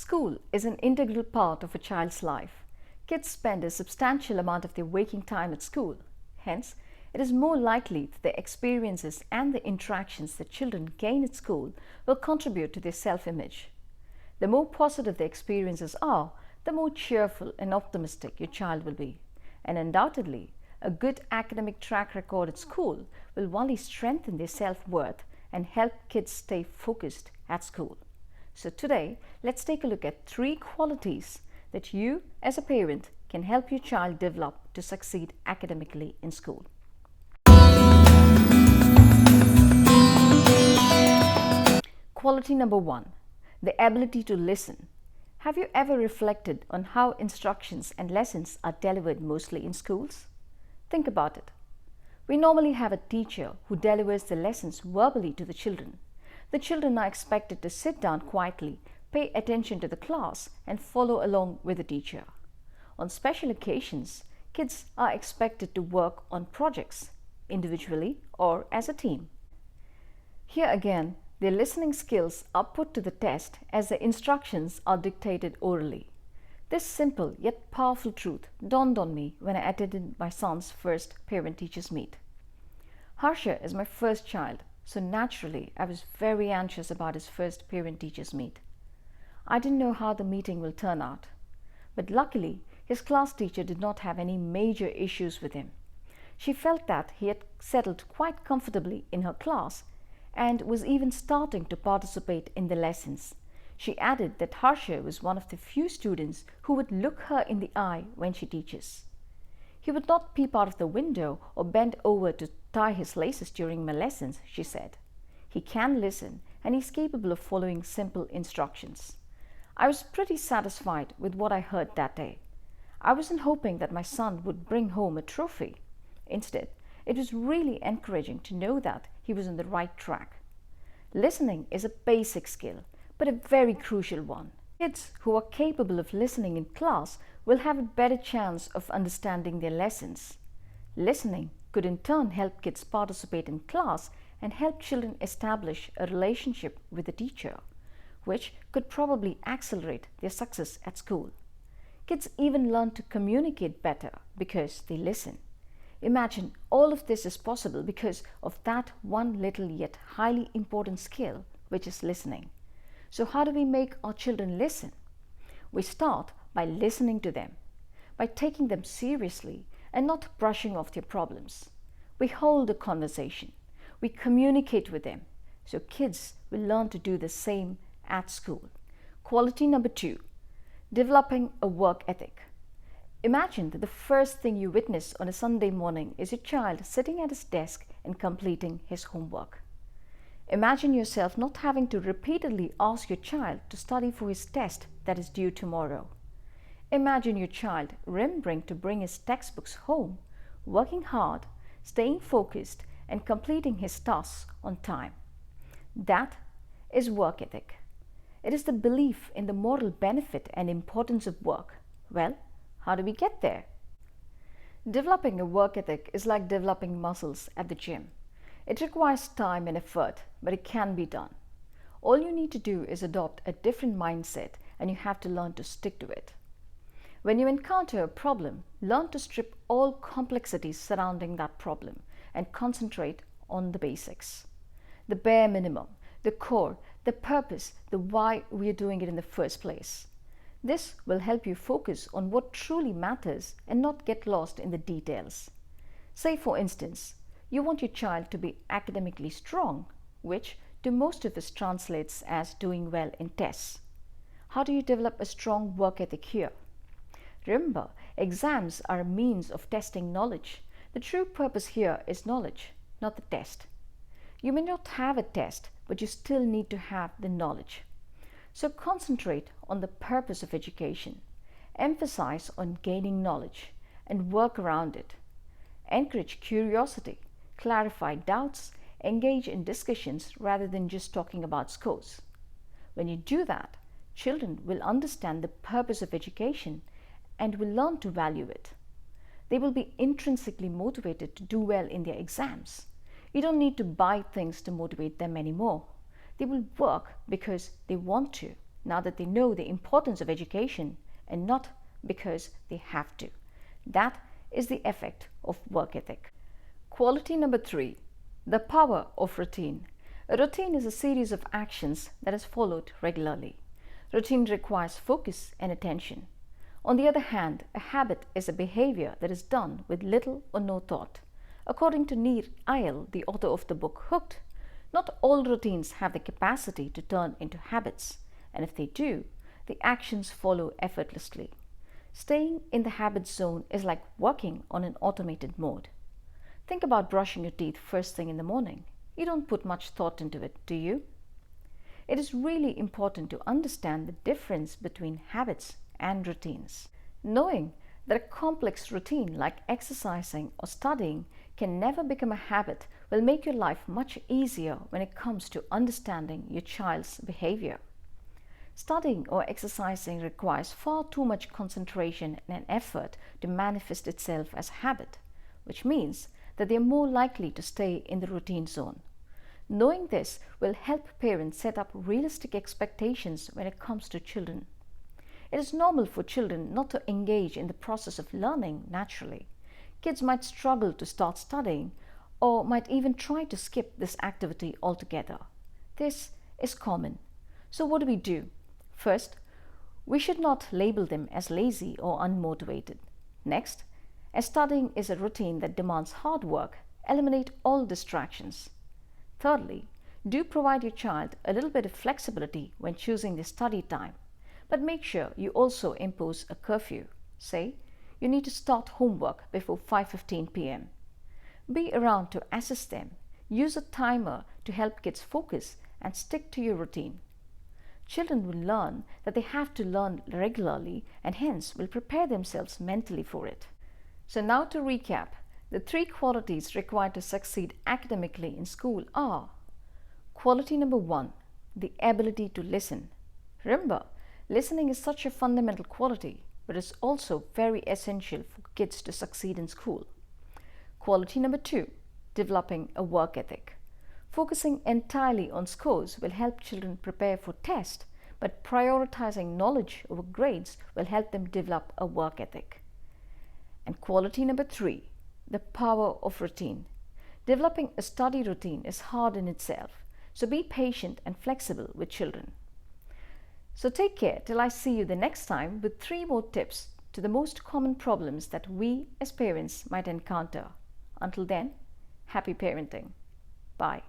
School is an integral part of a child's life. Kids spend a substantial amount of their waking time at school. Hence, it is more likely that the experiences and the interactions that children gain at school will contribute to their self-image. The more positive the experiences are, the more cheerful and optimistic your child will be. And undoubtedly, a good academic track record at school will only strengthen their self-worth and help kids stay focused at school. So today, let's take a look at 3 qualities that you as a parent can help your child develop to succeed academically in school. Quality number 1, the ability to listen. Have you ever reflected on how instructions and lessons are delivered mostly in schools? Think about it. We normally have a teacher who delivers the lessons verbally to the children. The children are expected to sit down quietly, pay attention to the class, and follow along with the teacher. On special occasions, kids are expected to work on projects, individually or as a team. Here again, their listening skills are put to the test as the instructions are dictated orally. This simple yet powerful truth dawned on me when I attended my son's first parent-teachers meet. Harsha is my first child, so naturally I was very anxious about his first parent-teachers meet. I didn't know how the meeting will turn out, but luckily his class teacher did not have any major issues with him. She felt that he had settled quite comfortably in her class and was even starting to participate in the lessons. She added that Harsha was one of the few students who would look her in the eye when she teaches. He would not peep out of the window or bend over to tie his laces during my lessons, she said. He can listen and he's capable of following simple instructions. I was pretty satisfied with what I heard that day. I wasn't hoping that my son would bring home a trophy. Instead, it was really encouraging to know that he was on the right track. Listening is a basic skill, but a very crucial one. Kids who are capable of listening in class will have a better chance of understanding their lessons. Listening could in turn help kids participate in class and help children establish a relationship with the teacher, which could probably accelerate their success at school. Kids even learn to communicate better because they listen. Imagine all of this is possible because of that one little yet highly important skill, which is listening. So how do we make our children listen? We start by listening to them, by taking them seriously and not brushing off their problems. We hold a conversation. We communicate with them. So kids will learn to do the same at school. Quality number 2, developing a work ethic. Imagine that the first thing you witness on a Sunday morning is your child sitting at his desk and completing his homework. Imagine yourself not having to repeatedly ask your child to study for his test that is due tomorrow. Imagine your child remembering to bring his textbooks home, working hard, staying focused, and completing his tasks on time. That is work ethic. It is the belief in the moral benefit and importance of work. Well, how do we get there? Developing a work ethic is like developing muscles at the gym. It requires time and effort, but it can be done. All you need to do is adopt a different mindset and you have to learn to stick to it. When you encounter a problem, learn to strip all complexities surrounding that problem and concentrate on the basics. The bare minimum, the core, the purpose, the why we are doing it in the first place. This will help you focus on what truly matters and not get lost in the details. Say for instance, you want your child to be academically strong, which to most of us translates as doing well in tests. How do you develop a strong work ethic here? Remember, exams are a means of testing knowledge. The true purpose here is knowledge, not the test. You may not have a test, but you still need to have the knowledge. So concentrate on the purpose of education. Emphasize on gaining knowledge and work around it. Encourage curiosity, clarify doubts, engage in discussions rather than just talking about scores. When you do that, children will understand the purpose of education and will learn to value it. They will be intrinsically motivated to do well in their exams. You don't need to buy things to motivate them anymore. They will work because they want to. now that they know the importance of education and not because they have to. That is the effect of work ethic. Quality number 3, the power of routine. A routine is a series of actions that is followed regularly. Routine requires focus and attention. On the other hand, a habit is a behavior that is done with little or no thought. According to Nir Eyal, the author of the book Hooked, not all routines have the capacity to turn into habits, and if they do, the actions follow effortlessly. Staying in the habit zone is like working on an automated mode. Think about brushing your teeth first thing in the morning. You don't put much thought into it, do you? It is really important to understand the difference between habits and routines. Knowing that a complex routine like exercising or studying can never become a habit will make your life much easier when it comes to understanding your child's behavior. Studying or exercising requires far too much concentration and effort to manifest itself as a habit, which means that they are more likely to stay in the routine zone. Knowing this will help parents set up realistic expectations when it comes to children. It is normal for children not to engage in the process of learning naturally. Kids might struggle to start studying or might even try to skip this activity altogether. This is common. So what do we do? First, we should not label them as lazy or unmotivated. Next, as studying is a routine that demands hard work, eliminate all distractions. Thirdly, do provide your child a little bit of flexibility when choosing the study time, but make sure you also impose a curfew. Say, you need to start homework before 5:15 p.m. Be around to assist them. Use a timer to help kids focus and stick to your routine. Children will learn that they have to learn regularly and hence will prepare themselves mentally for it. So now to recap, the 3 qualities required to succeed academically in school are: quality number 1, the ability to listen. Remember, listening is such a fundamental quality, but it's also very essential for kids to succeed in school. Quality number 2, developing a work ethic. Focusing entirely on scores will help children prepare for tests, but prioritizing knowledge over grades will help them develop a work ethic. And quality number 3, the power of routine. Developing a study routine is hard in itself, so be patient and flexible with children. So take care till I see you the next time with 3 more tips to the most common problems that we as parents might encounter. Until then, happy parenting. Bye.